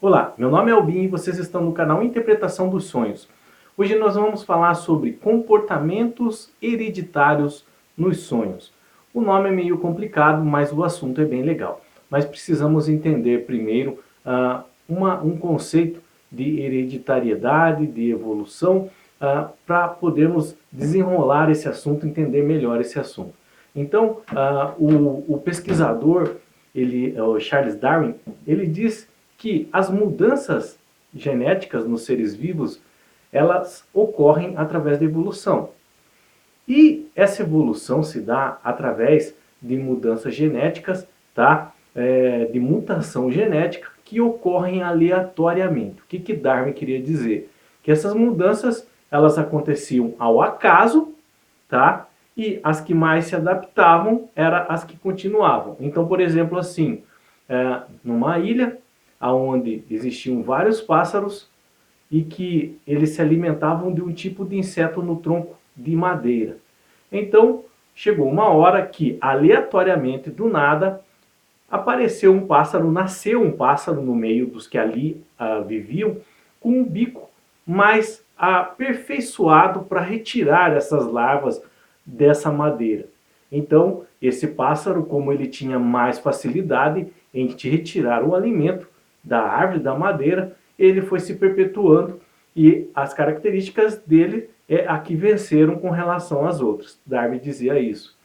Olá, meu nome é Albin e vocês estão no canal Interpretação dos Sonhos. Hoje nós vamos falar sobre comportamentos hereditários nos sonhos. O nome é meio complicado, mas o assunto é bem legal. Mas precisamos entender primeiro um conceito de hereditariedade, de evolução, para podermos desenrolar esse assunto, entender melhor esse assunto. Então, o pesquisador, o Charles Darwin, ele diz que as mudanças genéticas nos seres vivos, elas ocorrem através da evolução. E essa evolução se dá através de mudanças genéticas, tá? De mutação genética que ocorrem aleatoriamente. O que Darwin queria dizer? Que essas mudanças, elas aconteciam ao acaso, tá? E as que mais se adaptavam eram as que continuavam. Então, por exemplo, assim, numa ilha, onde existiam vários pássaros e que eles se alimentavam de um tipo de inseto no tronco de madeira. Então, chegou uma hora que, aleatoriamente, do nada, apareceu um pássaro, nasceu um pássaro no meio dos que ali viviam, com um bico mais aperfeiçoado para retirar essas larvas dessa madeira. Então, esse pássaro, como ele tinha mais facilidade em retirar o alimento da árvore, da madeira, ele foi se perpetuando e as características dele é a que venceram com relação às outras. Darwin dizia isso.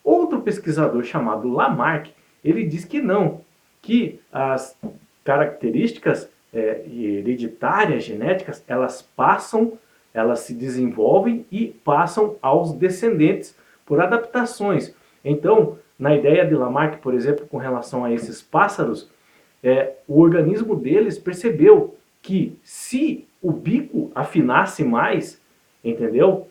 Outro pesquisador chamado Lamarck, ele diz que não, que as características hereditárias, genéticas, elas passam, elas se desenvolvem e passam aos descendentes por adaptações. Então, na ideia de Lamarck, por exemplo, com relação a esses pássaros, o organismo deles percebeu que se o bico afinasse mais, entendeu?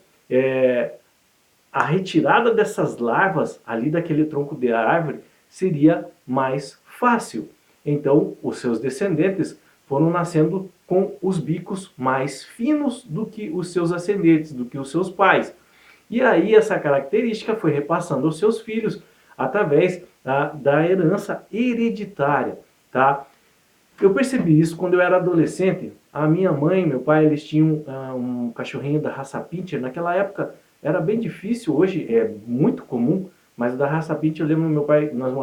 A retirada dessas larvas ali daquele tronco de árvore seria mais fácil. Então, os seus descendentes foram nascendo com os bicos mais finos do que os seus ascendentes, do que os seus pais. E aí essa característica foi repassando aos seus filhos através da herança hereditária, tá? Eu percebi isso quando eu era adolescente. A minha mãe e meu pai, eles tinham um cachorrinho da raça Pinscher. Naquela época era bem difícil, hoje é muito comum, mas da raça Pinscher eu lembro meu pai, nós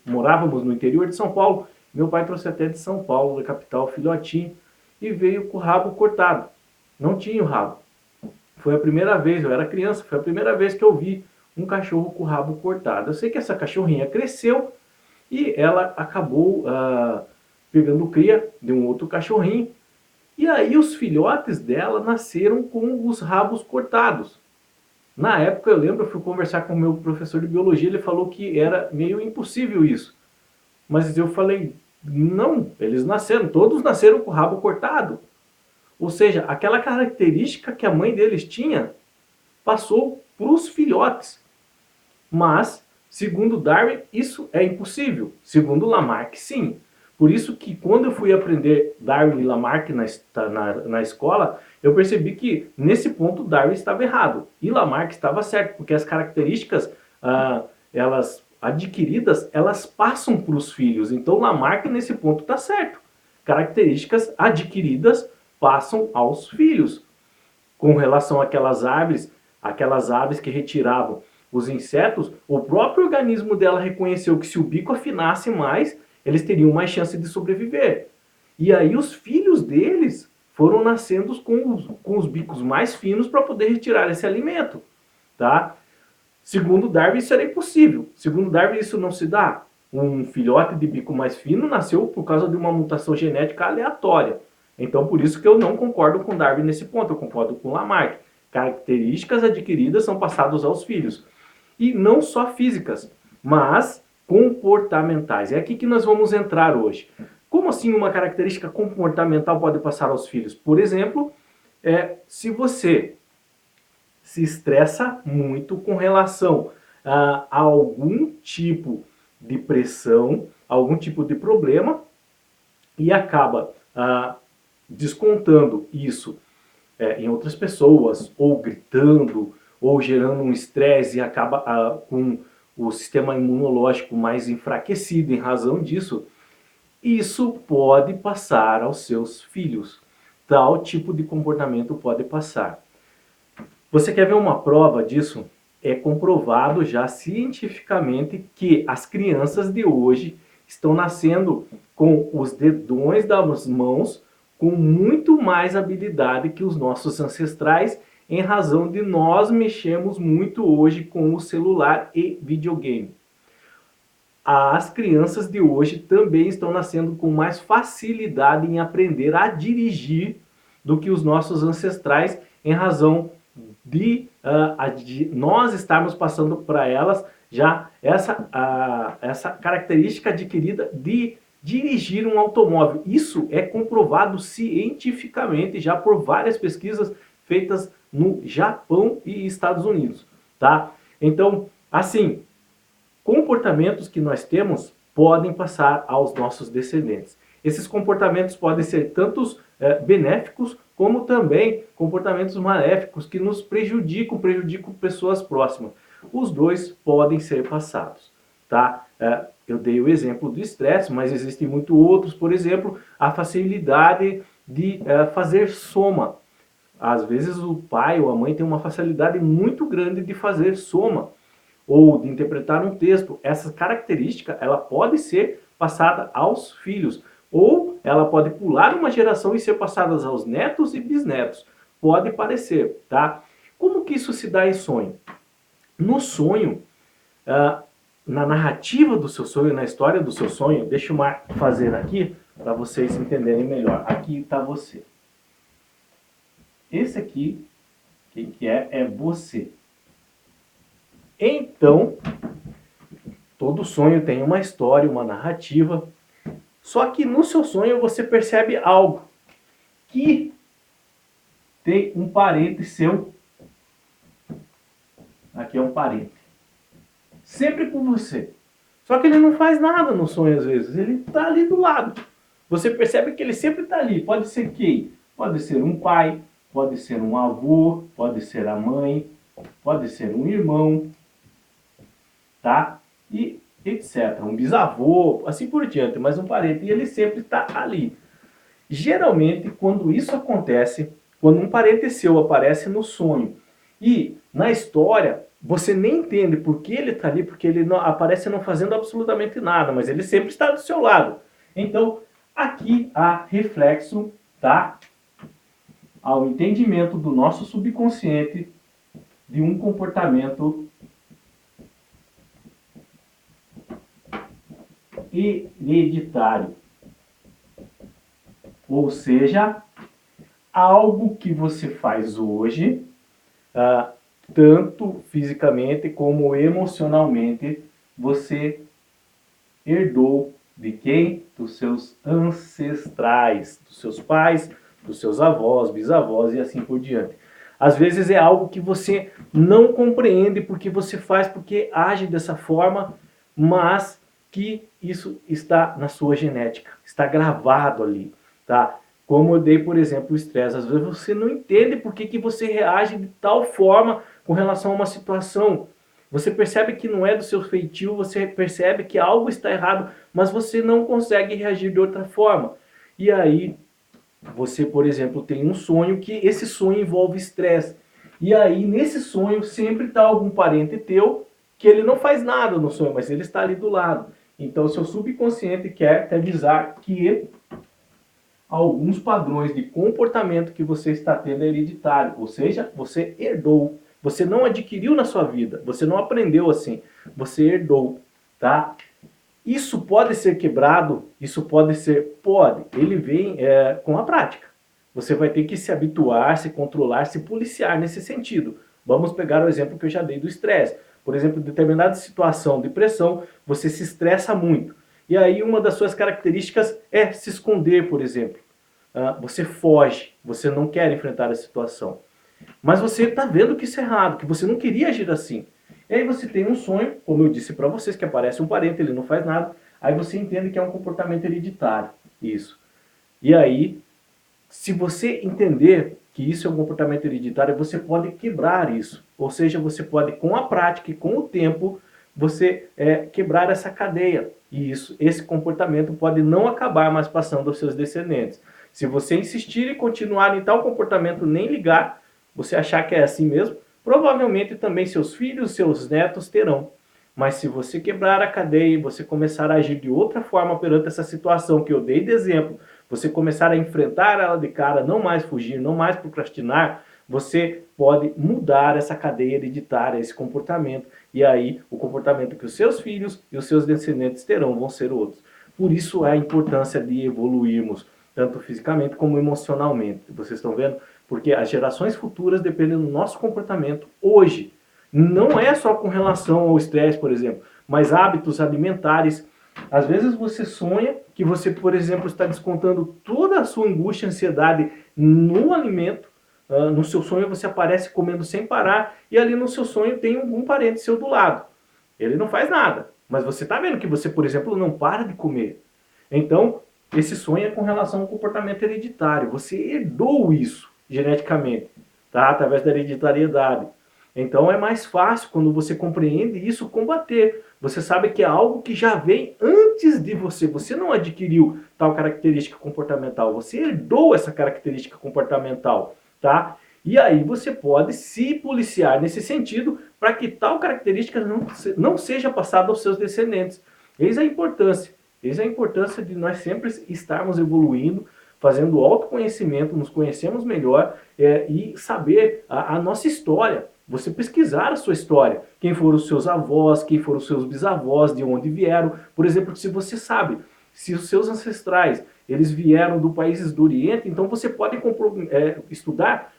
morávamos no interior de São Paulo, meu pai trouxe até de São Paulo, da capital, filhotinho, e veio com o rabo cortado. Não tinha o rabo. Foi a primeira vez, eu era criança, foi a primeira vez que eu vi um cachorro com o rabo cortado. Eu sei que essa cachorrinha cresceu e ela acabou pegando cria de um outro cachorrinho. E aí os filhotes dela nasceram com os rabos cortados. Na época eu lembro, eu fui conversar com o meu professor de biologia, ele falou que era meio impossível isso. Mas eu falei, não, eles nasceram, todos nasceram com o rabo cortado. Ou seja, aquela característica que a mãe deles tinha, passou para os filhotes. Mas, segundo Darwin, isso é impossível. Segundo Lamarck, sim. Por isso que quando eu fui aprender Darwin e Lamarck na escola, eu percebi que nesse ponto Darwin estava errado. E Lamarck estava certo, porque as características elas adquiridas, elas passam para os filhos. Então Lamarck nesse ponto está certo. Características adquiridas passam aos filhos. Com relação àquelas aves que retiravam os insetos, o próprio organismo dela reconheceu que se o bico afinasse mais, eles teriam mais chance de sobreviver. E aí os filhos deles foram nascendo com os bicos mais finos para poder retirar esse alimento. Tá? Segundo Darwin, isso era impossível. Segundo Darwin, isso não se dá. Um filhote de bico mais fino nasceu por causa de uma mutação genética aleatória. Então, por isso que eu não concordo com Darwin nesse ponto, eu concordo com Lamarck. Características adquiridas são passadas aos filhos. E não só físicas, mas comportamentais. É aqui que nós vamos entrar hoje. Como assim uma característica comportamental pode passar aos filhos? Por exemplo, se você se estressa muito com relação a algum tipo de pressão, algum tipo de problema, e acaba descontando isso em outras pessoas, ou gritando, ou gerando um estresse e acaba com o sistema imunológico mais enfraquecido em razão disso, Isso pode passar aos seus filhos. Tal tipo de comportamento pode passar. Você quer ver uma prova disso? É comprovado já cientificamente que as crianças de hoje estão nascendo com os dedões das mãos com muito mais habilidade que os nossos ancestrais, em razão de nós mexermos muito hoje com o celular e videogame. As crianças de hoje também estão nascendo com mais facilidade em aprender a dirigir do que os nossos ancestrais, em razão de nós estarmos passando para elas já essa característica adquirida de dirigir um automóvel. Isso é comprovado cientificamente já por várias pesquisas feitas no Japão e Estados Unidos, tá? Então, assim, comportamentos que nós temos podem passar aos nossos descendentes. Esses comportamentos podem ser tanto benéficos como também comportamentos maléficos que nos prejudicam pessoas próximas. Os dois podem ser passados, tá? Eu dei o exemplo do estresse, mas existem muitos outros. Por exemplo, a facilidade de fazer soma. Às vezes o pai ou a mãe tem uma facilidade muito grande de fazer soma ou de interpretar um texto. Essa característica ela pode ser passada aos filhos, ou ela pode pular uma geração e ser passada aos netos e bisnetos. Pode parecer, tá? Como que isso se dá em sonho? No sonho, na narrativa do seu sonho, na história do seu sonho, deixa eu fazer aqui para vocês entenderem melhor. Aqui está você. Esse aqui, quem que é? É você. Então, todo sonho tem uma história, uma narrativa. Só que no seu sonho você percebe algo. Que tem um parente seu. Aqui é um parente. Sempre com você. Só que ele não faz nada no sonho às vezes. Ele está ali do lado. Você percebe que ele sempre está ali. Pode ser quem? Pode ser um pai, pode ser um avô, pode ser a mãe, pode ser um irmão, tá? E etc. Um bisavô, assim por diante, mas um parente. E ele sempre está ali. Geralmente, quando isso acontece, quando um parente seu aparece no sonho e na história você nem entende por que ele está ali, porque ele não, aparece não fazendo absolutamente nada, mas ele sempre está do seu lado. Então, aqui há reflexo, tá? Ao entendimento do nosso subconsciente de um comportamento hereditário. Ou seja, algo que você faz hoje, tanto fisicamente como emocionalmente, você herdou de quem? Dos seus ancestrais, dos seus pais, dos seus avós, bisavós e assim por diante. Às vezes é algo que você não compreende porque você faz, porque age dessa forma, mas que isso está na sua genética, está gravado ali, tá? Como eu dei, por exemplo, o estresse. Às vezes você não entende por que você reage de tal forma com relação a uma situação. Você percebe que não é do seu feitio, você percebe que algo está errado, mas você não consegue reagir de outra forma. E aí, você, por exemplo, tem um sonho que esse sonho envolve estresse. E aí, nesse sonho, sempre está algum parente teu que ele não faz nada no sonho, mas ele está ali do lado. Então, seu subconsciente quer te avisar que alguns padrões de comportamento que você está tendo é hereditário, ou seja, você herdou. Você não adquiriu na sua vida, você não aprendeu assim, você herdou, tá? Isso pode ser quebrado, isso pode ser, pode, ele vem com a prática. Você vai ter que se habituar, se controlar, se policiar nesse sentido. Vamos pegar o exemplo que eu já dei do estresse. Por exemplo, em determinada situação de pressão, você se estressa muito. E aí uma das suas características é se esconder, por exemplo. Você foge, você não quer enfrentar a situação. Mas você está vendo que isso é errado, que você não queria agir assim. E aí você tem um sonho, como eu disse para vocês, que aparece um parente, ele não faz nada. Aí você entende que é um comportamento hereditário. Isso. E aí, se você entender que isso é um comportamento hereditário, você pode quebrar isso. Ou seja, você pode, com a prática e com o tempo, você quebrar essa cadeia. E esse comportamento pode não acabar mais passando aos seus descendentes. Se você insistir e continuar em tal comportamento, nem ligar, você achar que é assim mesmo, provavelmente também seus filhos, seus netos terão. Mas se você quebrar a cadeia e você começar a agir de outra forma perante essa situação que eu dei de exemplo, você começar a enfrentar ela de cara, não mais fugir, não mais procrastinar, você pode mudar essa cadeia hereditária, esse comportamento. E aí o comportamento que os seus filhos e os seus descendentes terão vão ser outros. Por isso a importância de evoluirmos, tanto fisicamente como emocionalmente. Vocês estão vendo? Porque as gerações futuras dependem do nosso comportamento hoje. Não é só com relação ao estresse, por exemplo, mas hábitos alimentares. Às vezes você sonha que você, por exemplo, está descontando toda a sua angústia, ansiedade no alimento. No seu sonho você aparece comendo sem parar e ali no seu sonho tem um parente seu do lado. Ele não faz nada, mas você está vendo que você, por exemplo, não para de comer. Então, esse sonho é com relação ao comportamento hereditário. Você herdou isso geneticamente, tá? Através da hereditariedade. Então é mais fácil quando você compreende isso combater. Você sabe que é algo que já vem antes de você. Você não adquiriu tal característica comportamental, você herdou essa característica comportamental, tá? E aí você pode se policiar nesse sentido para que tal característica não seja passada aos seus descendentes. Eis a importância. Eis a importância de nós sempre estarmos evoluindo, fazendo autoconhecimento, nos conhecemos melhor e saber a nossa história. Você pesquisar a sua história, quem foram os seus avós, quem foram os seus bisavós, de onde vieram. Por exemplo, se você sabe, se os seus ancestrais eles vieram do países do Oriente, então você pode estudar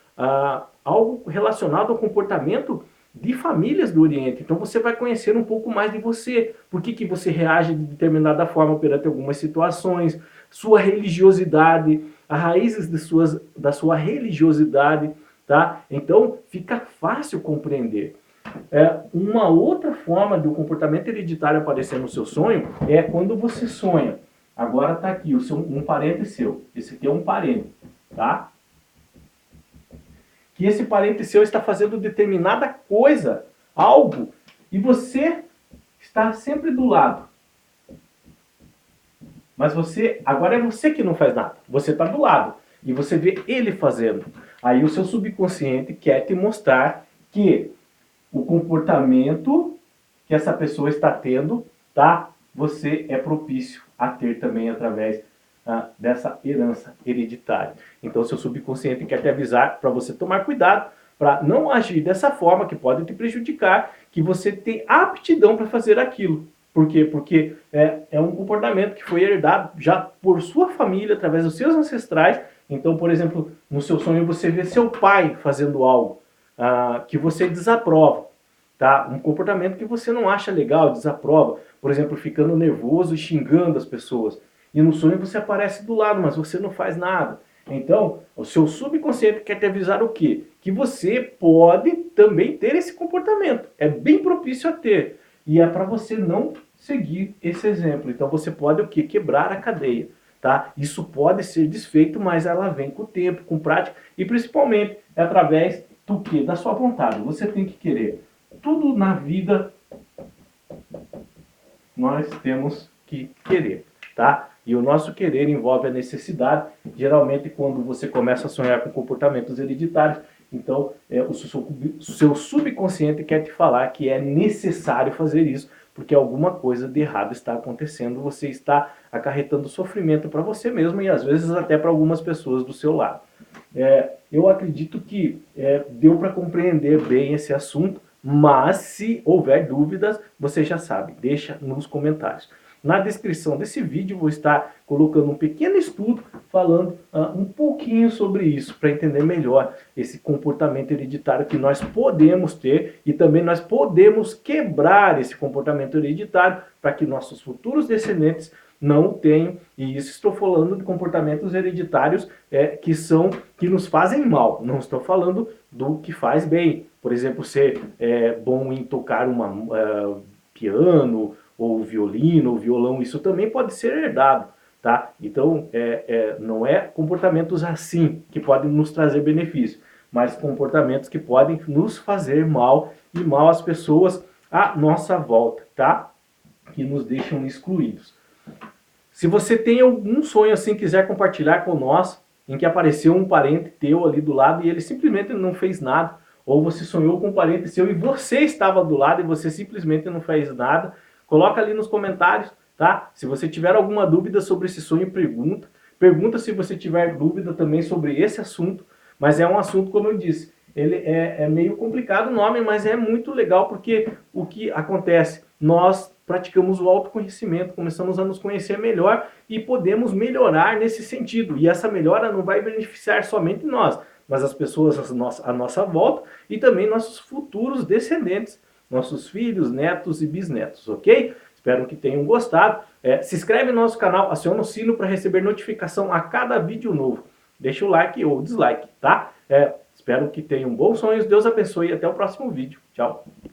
algo relacionado ao comportamento de famílias do Oriente. Então você vai conhecer um pouco mais de você, por que você reage de determinada forma perante algumas situações, sua religiosidade, as raízes da sua religiosidade, tá? Então fica fácil compreender. Uma outra forma do comportamento hereditário aparecer no seu sonho é quando você sonha. Agora está aqui um parente seu. Esse aqui é um parente, tá? Que esse parente seu está fazendo determinada coisa, algo, e você está sempre do lado. Mas agora é você que não faz nada. Você está do lado e você vê ele fazendo. Aí o seu subconsciente quer te mostrar que o comportamento que essa pessoa está tendo, tá? Você é propício a ter também através dessa herança hereditária. Então seu subconsciente quer te avisar para você tomar cuidado, para não agir dessa forma que pode te prejudicar, que você tem aptidão para fazer aquilo. Por quê? Porque é um comportamento que foi herdado já por sua família, através dos seus ancestrais. Então, por exemplo, no seu sonho você vê seu pai fazendo algo que você desaprova. Tá? Um comportamento que você não acha legal, desaprova. Por exemplo, ficando nervoso e xingando as pessoas. E no sonho você aparece do lado, mas você não faz nada. Então, o seu subconsciente quer te avisar o quê? Que você pode também ter esse comportamento. É bem propício a ter. E é para você não seguir esse exemplo. Então você pode o quê? Quebrar a cadeia. Tá? Isso pode ser desfeito, mas ela vem com o tempo, com prática. E principalmente é através do quê? Da sua vontade. Você tem que querer. Tudo na vida nós temos que querer, tá? E o nosso querer envolve a necessidade. Geralmente quando você começa a sonhar com comportamentos hereditários, então o seu subconsciente quer te falar que é necessário fazer isso, porque alguma coisa de errado está acontecendo, você está acarretando sofrimento para você mesmo e às vezes até para algumas pessoas do seu lado. Eu acredito que deu para compreender bem esse assunto. Mas se houver dúvidas, você já sabe, deixa nos comentários. Na descrição desse vídeo vou estar colocando um pequeno estudo falando um pouquinho sobre isso, para entender melhor esse comportamento hereditário que nós podemos ter e também nós podemos quebrar esse comportamento hereditário para que nossos futuros descendentes não o tenham. E isso estou falando de comportamentos hereditários que nos fazem mal, não estou falando do que faz bem. Por exemplo, ser bom em tocar piano, ou violino, ou violão, isso também pode ser herdado, tá? Então, não é comportamentos assim que podem nos trazer benefício, mas comportamentos que podem nos fazer mal e mal às pessoas à nossa volta, tá? Que nos deixam excluídos. Se você tem algum sonho assim, quiser compartilhar com nós, em que apareceu um parente teu ali do lado e ele simplesmente não fez nada, ou você sonhou com um parente seu e você estava do lado e você simplesmente não fez nada, coloca ali nos comentários, tá? Se você tiver alguma dúvida sobre esse sonho, pergunta. Pergunta se você tiver dúvida também sobre esse assunto, mas é um assunto, como eu disse, ele é meio complicado o nome, mas é muito legal porque o que acontece? Nós praticamos o autoconhecimento, começamos a nos conhecer melhor e podemos melhorar nesse sentido. E essa melhora não vai beneficiar somente nós, mas as pessoas à nossa volta e também nossos futuros descendentes, nossos filhos, netos e bisnetos, ok? Espero que tenham gostado. Se inscreve no nosso canal, aciona o sino para receber notificação a cada vídeo novo. Deixa o like ou dislike, tá? Espero que tenham bons sonhos, Deus abençoe e até o próximo vídeo. Tchau!